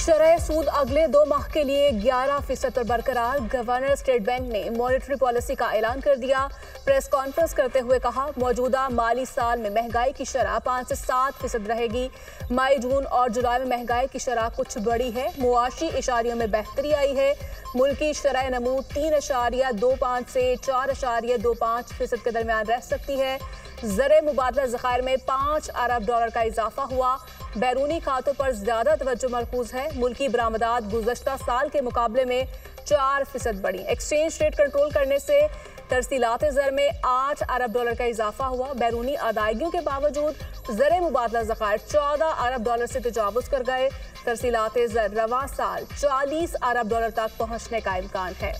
शरह सूद अगले 2 माह के लिए 11% पर बरकरार। गवर्नर स्टेट बैंक ने मॉनेटरी पॉलिसी का ऐलान कर दिया। प्रेस कॉन्फ्रेंस करते हुए कहा, मौजूदा माली साल में महंगाई की शरह 5 से 7% रहेगी। मई, जून और जुलाई में महंगाई की शरह कुछ बढ़ी है। मुआशी इशारियों में बेहतरी आई है। मुल्की शरह नमू 3.25 से 4.25% के दरमियान रह सकती है। ज़र मुबादला ज़खायर में $5 अरब का इजाफा हुआ। बैरूनी खातों पर ज्यादा तवज्जो मरकूज है। मुल्की बरामदात गुज़श्ता साल के मुकाबले में 4% बढ़ी। एक्सचेंज रेट कंट्रोल करने से तरसीलात ज़र में $8 अरब का इजाफा हुआ। बैरूनी अदायगियों के बावजूद ज़र मुबादला ज़खायर $14 अरब से तजावुज़ कर गए। तरसीलात ज़र रवां साल $40 अरब तक पहुँचने का इम्कान है।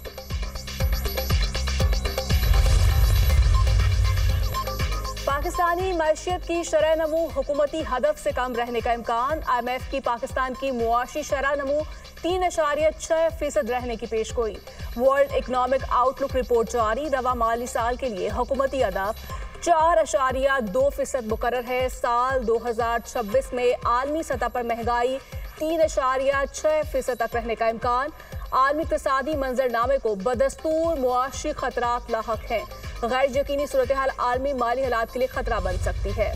पाकिस्तानी मैशियत की शरह नमू हुकूमती हदफ से कम रहने का इम्कान। IMF की पाकिस्तान की मुआशी शरह नमू 3.6% रहने की पेशगोई। वर्ल्ड इकनॉमिक आउटलुक रिपोर्ट जारी। रवा माली साल के लिए हुकूमती हदफ 4.2% मुकर्रर है। साल 2026 में आलमी सतह पर महंगाई 3.6% तक रहने का इम्कान। आलमी इक़्तिसादी मंजरनामे को बदस्तूर मुआशी खतरात लाहक हैं। गैर यकीनी सूरत हाल आलमी माली हालात के लिए खतरा बन सकती है।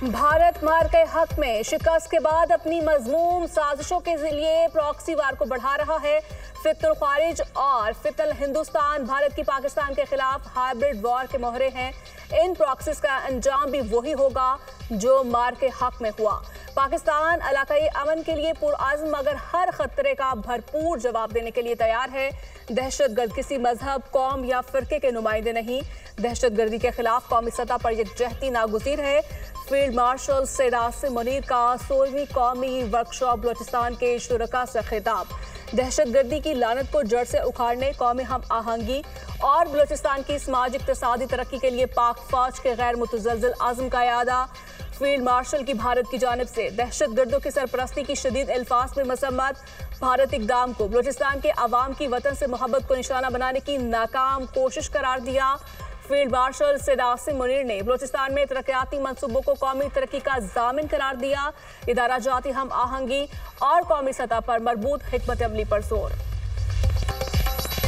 भारत मार के हक में शिकस्त के बाद अपनी मजमूम साजिशों के लिए प्रॉक्सी वार को बढ़ा रहा है। फितुल खारिज और फितुल हिंदुस्तान भारत की पाकिस्तान के खिलाफ हाइब्रिड वॉर के मोहरे हैं। इन प्रॉक्सीज का अंजाम भी वही होगा जो मार के हक में हुआ। पाकिस्तान इलाकाई अमन के लिए पुरआज़्म मगर हर खतरे का भरपूर जवाब देने के लिए तैयार है। दहशतगर्द किसी मजहब, कौम या फिरके के नुमाइंदे नहीं। दहशतगर्दी के खिलाफ कौमी सतह पर यकजहती नागुज़ीर है। फील्ड मार्शल सैयद आसिम मुनीर का 16वीं कौमी वर्कशॉप बलूचिस्तान के शुरका से खिताब। दहशतगर्दी की लानत को जड़ से उखाड़ने, कौमी हम आहंगी और बलूचिस्तान की समाजी इक़्तिसादी तरक्की के लिए पाक फौज के गैर मुतज़लज़ल आज़म का यादा। फील्ड मार्शल की भारत की जानिब से दहशतगर्दों की सरपरस्ती की शदीद अल्फाज में मसम्मत। भारत इक़दाम को बलूचिस्तान के अवाम की वतन से मोहब्बत को निशाना बनाने की नाकाम कोशिश करार दिया। फील्ड मार्शल सैयद आसिम मुनीर ने बलूचिस्तान में तरक्याती मंसूबों को कौमी तरक्की का ज़ामिन करार दिया। इदारा जाती हम आहंगी और कौमी सतह पर मरबूत हिकमत अमली पर जोर।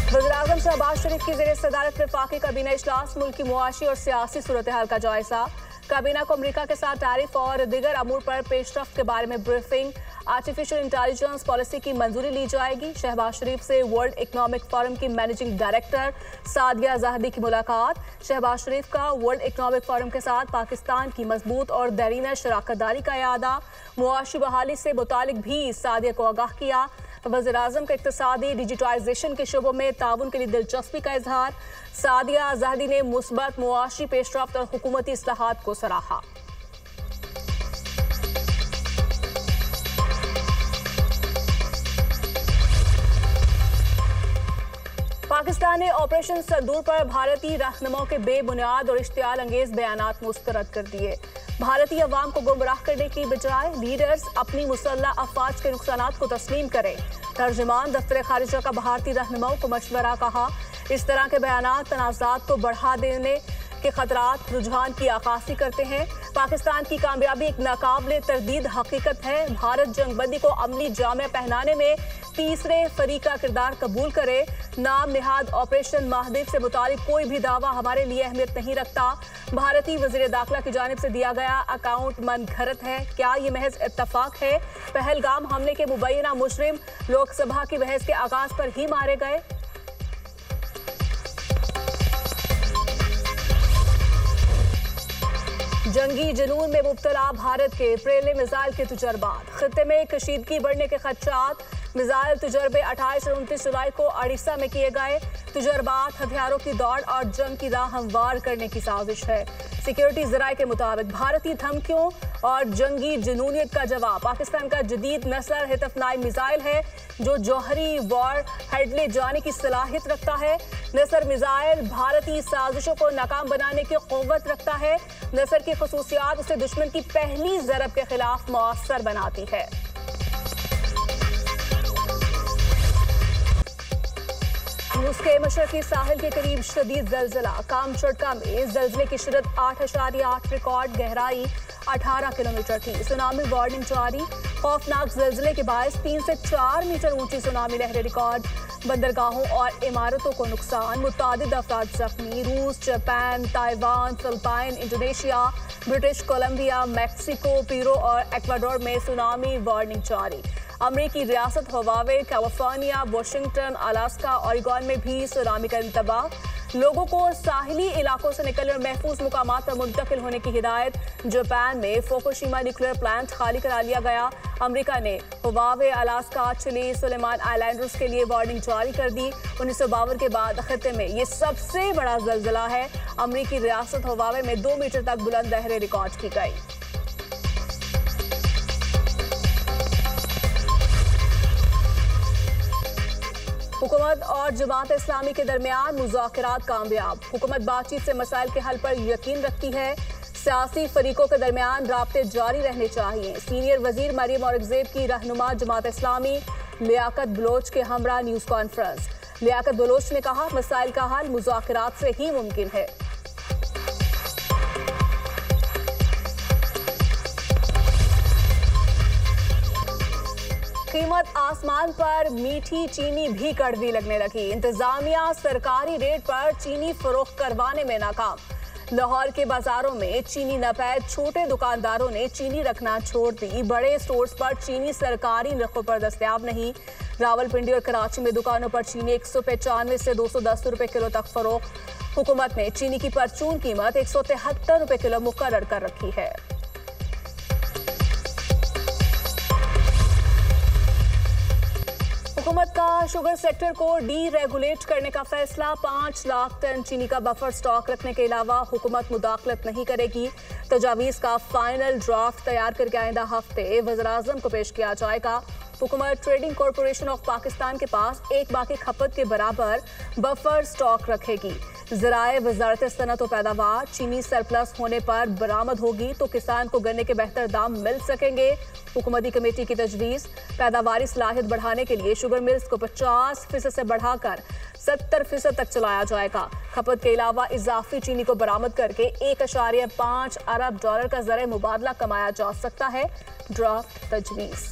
वज़ीर-ए-आज़म शहबाज शरीफ की ज़ेर सदारत वफाकी काबीना इजलास। मुल्क की मुआशी और सियासी सूरत हाल का जायजा। काबीना को अमरीका के साथ टैरिफ और दीगर अमूर पर पेशरफ्त के बारे में ब्रीफिंग। आर्टिफिशियल इंटेलिजेंस पॉलिसी की मंजूरी ली जाएगी। शहबाज शरीफ से वर्ल्ड इकनॉमिक फोरम की मैनेजिंग डायरेक्टर सादिया ज़ाहदी की मुलाकात। शहबाज शरीफ का वर्ल्ड इकनॉमिक फोरम के साथ पाकिस्तान की मजबूत और देरीना शराकतदारी का यादा। मुआशी बहाली से मुतालिक भी सादिया को आगाह किया। वज़ीर-ए-आज़म का इक़्तिसादी डिजिटाइजेशन के शोबों में ताउन के लिए दिलचस्पी का इजहार। सादिया ज़ाहदी ने मुस्बत मुआशी पेशरफ्त और हुकूमती इस्लाहात को सराहा। पाकिस्तान ने ऑपरेशन संदूर पर भारतीय रहनुमाओं के बेबुनियाद और इश्तियाल अंगेज बयानात मुस्तरद कर दिए। भारतीय अवाम को गुमराह करने की बजाय लीडर्स अपनी मुसल्लह अफवाज के नुकसानात को तस्लीम करें। तर्जुमान दफ्तर खारिजा का भारतीय रहनुमाओं को मशवरा। कहा, इस तरह के बयानात तनाज़ात को बढ़ा देने के खतरात रुझान की आकाशी करते हैं। पाकिस्तान की कामयाबी एक नाकाबिले तरदीद हकीकत है। भारत जंगबंदी को अमली जामे पहनाने में तीसरे फरीक का किरदार कबूल करे। नाम निहाद ऑपरेशन महादेव से मुतालिक कोई भी दावा हमारे लिए अहमियत नहीं रखता। भारतीय वज़ीर दाखिला की जानिब से दिया गया अकाउंट मनगढ़ंत है। क्या ये महज इत्तफाक है? पहलगाम हमले के मुबैना मुजरिम लोकसभा की बहस के आगाज पर ही मारे गए। जंगी जुनून में मुब्तला भारत के प्रेले मिसाइल के तजर्बात। खित्ते में कशीदगी बढ़ने के खदशात। मिसाइल तजर्बे 28 और 29 जुलाई को ओडिशा में किए गए। तजर्बात हथियारों की दौड़ और जंग की राह हमवार करने की साजिश है। सिक्योरिटी ज़राए के मुताबिक भारतीय धमकियों और जंगी जुनूनियत का जवाब पाकिस्तान का जदीद नस्ल हितफनाई मिसाइल है जो जौहरी वॉर हेड ले जाने की सलाहियत रखता है। नसर मिसाइल भारतीय साजिशों को नाकाम बनाने की क़ुव्वत रखता है। नसर की खसूसियात उसे दुश्मन की पहली ज़रब के खिलाफ मौसर बनाती है। रूस के मशरकी साहिल के करीब शदीद जलजिला। कामचटका में जलजिले की शिद्दत 8.8 रिकॉर्ड, गहराई 18 किलोमीटर थी। सुनामी वार्निंग जारी। खौफनाक जलजिले के बायस 3 से 4 मीटर ऊंची सुनामी लहरें रिकॉर्ड। बंदरगाहों और इमारतों को नुकसान, मुतादिद अफराद जख्मी। रूस, Japan, Taiwan, Philippine, Indonesia, British Columbia, Mexico, Peru और एक्वाडोर में सुनामी वार्निंग जारी। अमेरिकी रियासत Huawei, California, Washington, Alaska, Oregon में भी सुनामी का इंतबाह। लोगों को साहिली इलाकों से निकलने और महफूज मुकामात पर मुंतकिल होने की हिदायत। जापान में फुकुशिमा न्यूक्लियर प्लांट खाली करा लिया गया। अमेरिका ने हवावे, अलास्का, चिली, सुलेमान आइलैंडर्स के लिए वार्निंग जारी कर दी। 1952 के बाद खित्ते में ये सबसे बड़ा जलजिला है। अमेरिकी रियासत हवावे में 2 मीटर तक बुलंद लहरें रिकॉर्ड की गई। हुकूमत और जमात इस्लामी के दरमियान मुज़ाकरात कामयाब। हुकूमत बातचीत से मसाइल के हल पर यकीन रखती है। सियासी फरीकों के दरमियान राब्ते जारी रहने चाहिए। सीनियर वजीर मरियम औरंगजेब की रहनुमा जमात इस्लामी लियाकत बलोच के हमरा न्यूज़ कॉन्फ्रेंस। लियाकत बलोच ने कहा, मसाइल का हल मुज़ाकरात से ही मुमकिन है। कीमत आसमान पर, मीठी चीनी भी कड़वी लगने लगी। इंतजामिया सरकारी रेट पर चीनी फरोख्त करवाने में नाकाम। लाहौर के बाजारों में चीनी नपैद छोटे दुकानदारों ने चीनी रखना छोड़ दी। बड़े स्टोर्स पर चीनी सरकारी नरखों पर दस्तयाब नहीं। रावलपिंडी और कराची में दुकानों पर चीनी 195 से 210 रुपए किलो तक फरोख्त। हुकूमत ने चीनी की परचून कीमत 173 रुपए किलो मुकर्रर कर रखी है। हुकूमत का शुगर सेक्टर को डी रेगुलेट करने का फैसला। 5 लाख टन चीनी का बफर स्टॉक रखने के अलावा हुकूमत मुदाखलत नहीं करेगी। तजावीज़ का फाइनल ड्राफ्ट तैयार करके आइंदा हफ्ते वज़ीर-ए-आज़म को पेश किया जाएगा। हुकूमत ट्रेडिंग कॉरपोरेशन ऑफ पाकिस्तान के पास एक बाकी खपत के बराबर बफर स्टॉक रखेगी। ज़राए वज़ारत सनअत और पैदावार, चीनी सरप्लस होने पर बरामद होगी तो किसान को गन्ने के बेहतर दाम मिल सकेंगे। हुकूमती कमेटी की तजवीज़, पैदावारी सलाहियत बढ़ाने के लिए शुगर मिल्स को 50% से बढ़ाकर 70% तक चलाया जाएगा। खपत के अलावा इजाफी चीनी को बरामद करके 1.5 अरब डॉलर का ज़रिए मुबादला कमाया जा सकता है। ड्राफ्ट तजवीज़।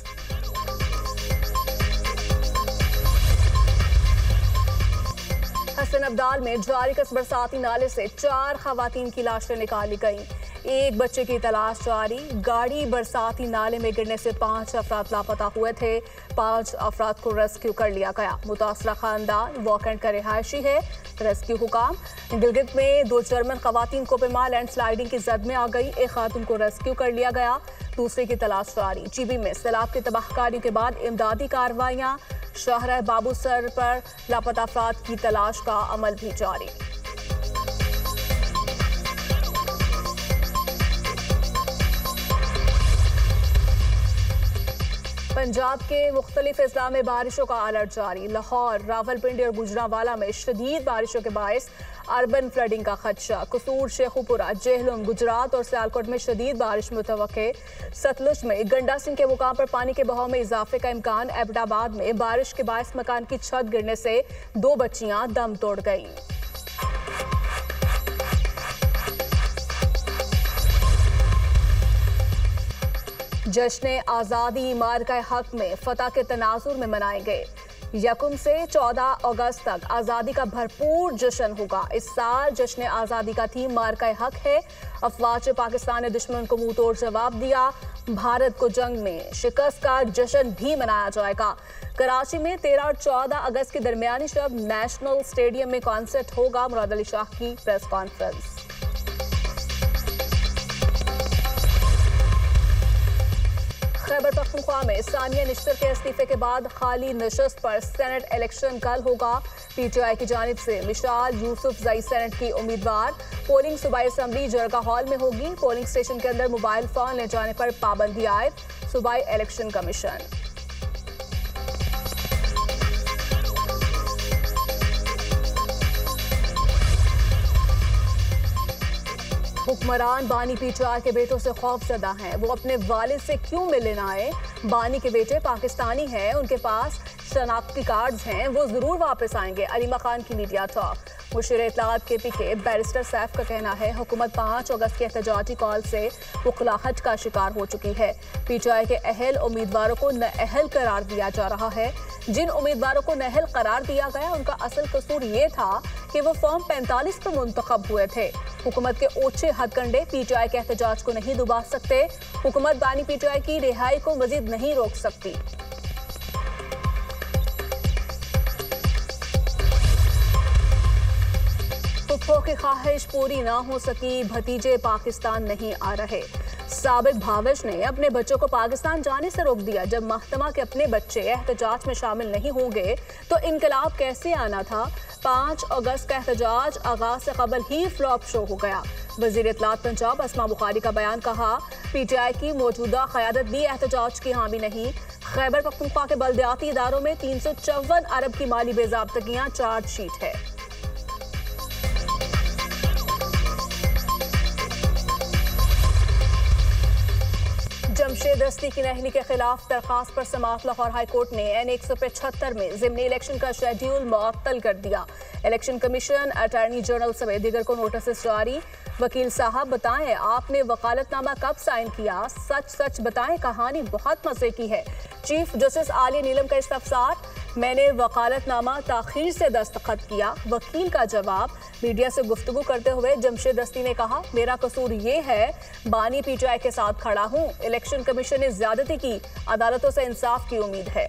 हसन अब्दाल में जारी कस बरसाती नाले से 4 खवातीन की लाशें निकाली गईं। एक बच्चे की तलाश जारी। गाड़ी बरसाती नाले में गिरने से 5 अफराद लापता हुए थे। 5 अफराद को रेस्क्यू कर लिया गया। मुतासरा खानदान वॉकेंड का रिहायशी है। रेस्क्यू हुकाम। गिलगित में 2 जर्मन खवातीन कोपेमा लैंडस्लाइडिंग की जद में आ गई। एक खातून को रेस्क्यू कर लिया गया, दूसरे की तलाश जारी। जीबी में सैलाब की तबाहकारियों के बाद इमदादी कार्रवाइयां। शाहरा बाबूसर पर लापता अफराद की तलाश का अमल भी जारी। पंजाब के मुख्तलिफ अजला में बारिशों का अलर्ट जारी। लाहौर, रावलपिंडी और गुजरांवाला में शदीद बारिशों के बायस अर्बन फ्लडिंग का खदशा। कसूर, शेखुपुरा, जेहलम, गुजरात और सियालकोट में शदीद बारिश मुतवक्के। सतलुज में गंडा सिंह के मुकाम पर पानी के बहाव में इजाफे का इम्कान। एबटाबाद में बारिश के बायस मकान की छत गिरने से 2 बच्चियां दम तोड़ गईं। जश्न आज़ादी मार्का हक में फतह के तनाजुर में मनाए गए। यकम से 14 अगस्त तक आज़ादी का भरपूर जश्न होगा। इस साल जश्न आज़ादी का थीम मार्का हक है। अफवाज पाकिस्तान ने दुश्मन को मुंह तोड़ जवाब दिया। भारत को जंग में शिकस्त का जश्न भी मनाया जाएगा। कराची में 13 और 14 अगस्त के दरमियानी शब नेशनल स्टेडियम में कॉन्सर्ट होगा। मुराद अली शाह की प्रेस कॉन्फ्रेंस। खैबर पख्तूनख्वा में सानिया निश्तर के इस्तीफे के बाद खाली नशस्त पर सेनेट इलेक्शन कल होगा। पीटीआई की जानिब से मिशाल यूसुफ जई सेनेट की उम्मीदवार। पोलिंग सूबाई असम्बली जरगा हॉल में होगी। पोलिंग स्टेशन के अंदर मोबाइल फोन ले जाने पर पाबंदी आयद। सूबाई इलेक्शन कमीशन। हुक्मरान बानी पीटीआई के बेटों से खौफजदा हैं। वो अपने वालिद से क्यों मिलने आए? बानी के बेटे पाकिस्तानी हैं, उनके पास शनाख्ती कार्ड्स हैं वो जरूर वापस आएंगे। अलीमा खान की मीडिया टॉक। मुशीर इत्तलात KPK बैरिस्टर सैफ का कहना है हुकूमत 5 अगस्त के एहतजाजी कॉल से मुखलाहट का शिकार हो चुकी है। PTI के अहल उम्मीदवारों को नाअहल करार दिया जा रहा है। जिन उम्मीदवारों को नाअहल करार दिया गया उनका असल कसूर ये था कि वो फॉर्म 45 पर मुंतखब हुए थे। हुकूमत के ओछे हथकंडे PTI के एहतजाज को नहीं दुबा सकते। हुकूमत बानी PTI की रिहाई को मजीद नहीं रोक सकती। फुफ्फो की ख्वाहिश पूरी ना हो सकी, भतीजे पाकिस्तान नहीं आ रहे। साबिक भाविश ने अपने बच्चों को पाकिस्तान जाने से रोक दिया। जब महकमा के अपने बच्चे एहतजाज में शामिल नहीं होंगे तो इनकलाब कैसे आना था। 5 अगस्त का एहतजाज आगाज से कबल ही फ्लॉप शो हो गया। वजीर इत्तलात पंजाब अस्मा बुखारी का बयान कहा PTI की मौजूदा क़यादत भी एहतजाज की हामी नहीं। खैबर पख्तूनख्वा के बल्दियाती इदारों में 354 अरब की माली बेज़ाब्तगियां चार्जशीट है। जमशेद दस्ती की नहली के खिलाफ दरखास्त पर समाअत लाहौर हाई कोर्ट ने N 175 में ज़िमनी इलेक्शन का शेड्यूल मुअत्तल कर दिया। इलेक्शन कमीशन, अटॉर्नी जनरल समेत दीगर को नोटिस जारी। वकील साहब बताएं आपने वकालतनामा कब साइन किया, सच सच बताएं, कहानी बहुत मजे की है। चीफ जस्टिस आलिया नीलम का इस्तफसार, मैंने वकालतनामा ताखीर से दस्तखत किया। वकील का जवाब। मीडिया से गुफ्तगू करते हुए जमशेद दस्ती ने कहा मेरा कसूर ये है बानी PTI के साथ खड़ा हूँ। इलेक्शन कमीशन ने ज्यादती की, अदालतों से इंसाफ की उम्मीद है।